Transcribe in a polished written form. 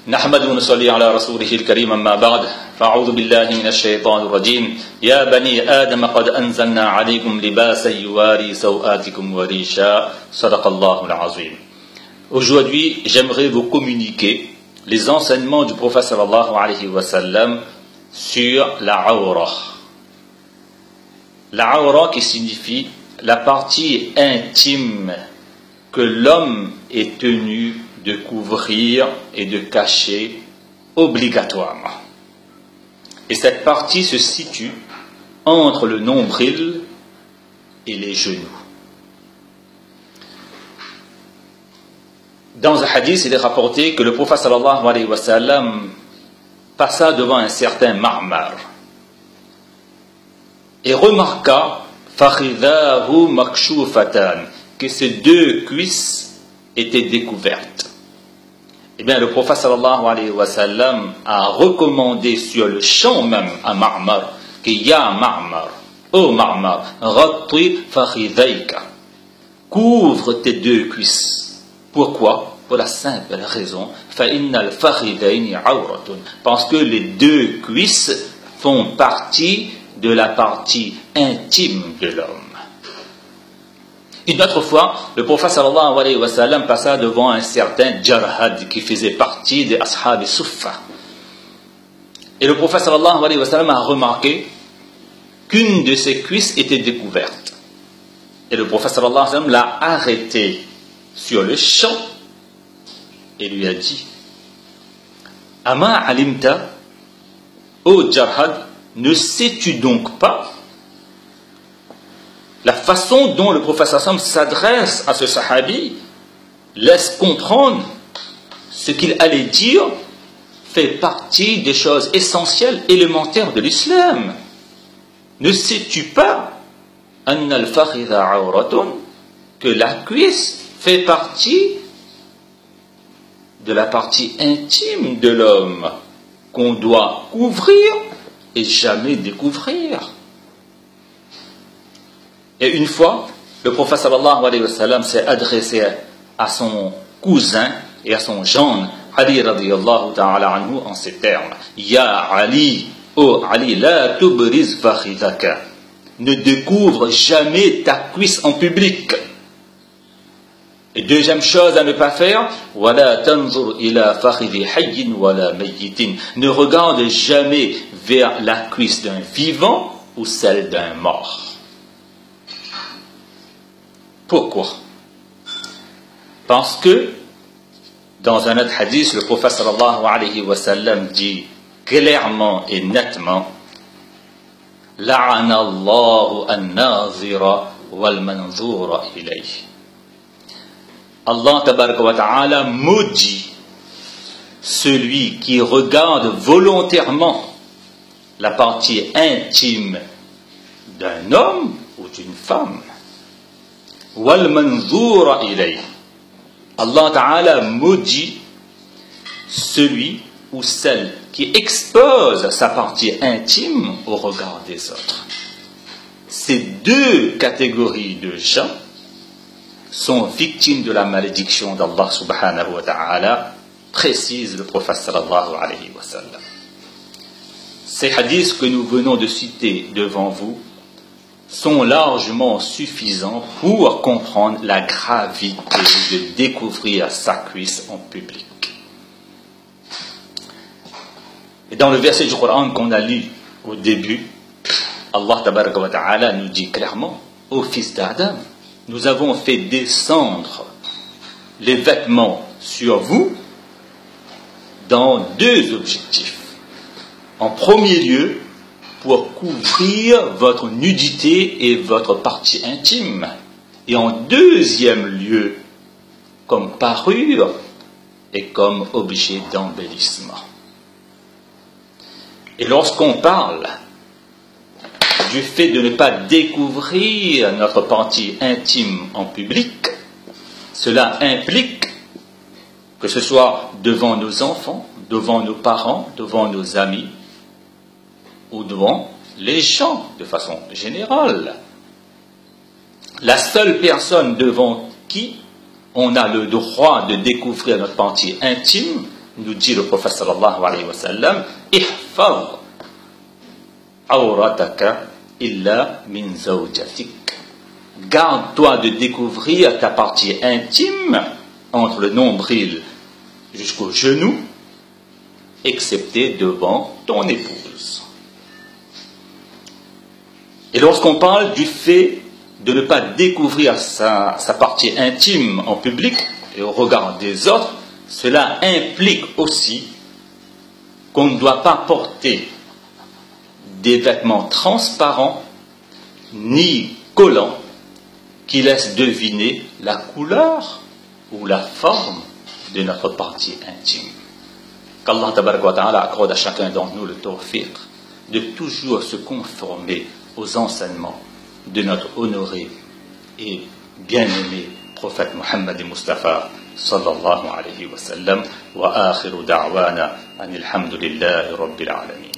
نحمد ونصلي على رسوله الكريم أما بعد فأعوذ بالله من الشيطان الرجيم يا بني آدم قد أنزلنا عليكم لباسا يواري سوآتكم وريشا صدق الله العظيم. Aujourd'hui, j'aimerais vous communiquer les enseignements du prophète sallallahu alayhi wa sallam sur la awra. La awra qui signifie la partie intime que l'homme est tenu de couvrir et de cacher obligatoirement. Et cette partie se situe entre le nombril et les genoux. Dans un hadith, il est rapporté que le prophète sallallahu alayhi wa sallam passa devant un certain Ma'mar et remarqua fakhidhahu makshufatan, que ses deux cuisses étaient découvertes. Eh bien, le prophète sallallahu alayhi wa sallam a recommandé sur le champ même à Ma'mar que ya Ma'mar, ô Ma'mar, ghatti fakhidhayka, couvre tes deux cuisses. Pourquoi? Pour la simple raison, fa innal fakhidhayni awratun, parce que les deux cuisses font partie de la partie intime de l'homme. Une autre fois, le prophète sallallahu alayhi wa sallam passa devant un certain Jarhad qui faisait partie des Ashab Suffa. Et le prophète sallallahu alayhi wa sallam a remarqué qu'une de ses cuisses était découverte. Et le prophète sallallahu alayhi wa sallam l'a arrêté sur le champ et lui a dit: Ama alimta, ô Jarhad, ne sais-tu donc pas la façon dont le prophète sallam s'adresse à ce sahabi laisse comprendre ce qu'il allait dire fait partie des choses essentielles, élémentaires de l'islam. Ne sais-tu pas anna al-fakhidha awratun, que la cuisse fait partie de la partie intime de l'homme qu'on doit couvrir et jamais découvrir. Et une fois, le prophète sallallahu alayhi wa sallam s'est adressé à son cousin et à son gendre, Ali radiyallahu ta'ala anhu, en ces termes: Ya Ali, ô Ali, la tubriz fakhidaka, ne découvre jamais ta cuisse en public. Et deuxième chose à ne pas faire, wala tanzur ila fakhidhi hayyin wala mayyitin, ne regarde jamais vers la cuisse d'un vivant ou celle d'un mort. Pourquoi? Parce que dans un autre hadith, le prophète sallallahu alayhi wa sallam dit clairement et nettement: La'ana Allahu an-nazira wal manzura ilayhi. Allah tabaraka wa ta'ala maudit celui qui regarde volontairement la partie intime d'un homme ou d'une femme. Wal manzura ilayhi. Allah ta'ala maudit celui ou celle qui expose sa partie intime au regard des autres. Ces deux catégories de gens sont victimes de la malédiction d'Allah subhanahu wa ta'ala, précise le prophète sallallahu alayhi wa sallam. Ces hadiths que nous venons de citer devant vous sont largement suffisants pour comprendre la gravité de découvrir sa cuisse en public. Et dans le verset du Coran qu'on a lu au début, Allah tabaraka wa ta'ala nous dit clairement: ô fils d'Adam, nous avons fait descendre les vêtements sur vous dans deux objectifs. En premier lieu, pour couvrir votre nudité et votre partie intime. Et en deuxième lieu, comme parure et comme objet d'embellissement. Et lorsqu'on parle du fait de ne pas découvrir notre partie intime en public, cela implique que ce soit devant nos enfants, devant nos parents, devant nos amis, ou devant les gens de façon générale. La seule personne devant qui on a le droit de découvrir notre partie intime, nous dit le prophète sallallahu alayhi wa sallam, ihfaz awrataka illa min zawjatik. Garde-toi de découvrir ta partie intime entre le nombril jusqu'au genou, excepté devant ton épouse. Et lorsqu'on parle du fait de ne pas découvrir sa partie intime en public et au regard des autres, cela implique aussi qu'on ne doit pas porter des vêtements transparents ni collants qui laissent deviner la couleur ou la forme de notre partie intime. Qu'Allah tabarak wa ta'ala accorde à chacun d'entre nous le tawfiq de toujours se conformer aux enseignements de notre honoré et bien-aimé prophète Muhammad Mustafa sallallahu alayhi wa sallam wa akhiru da'wana anil hamdulillahi rabbil alamin.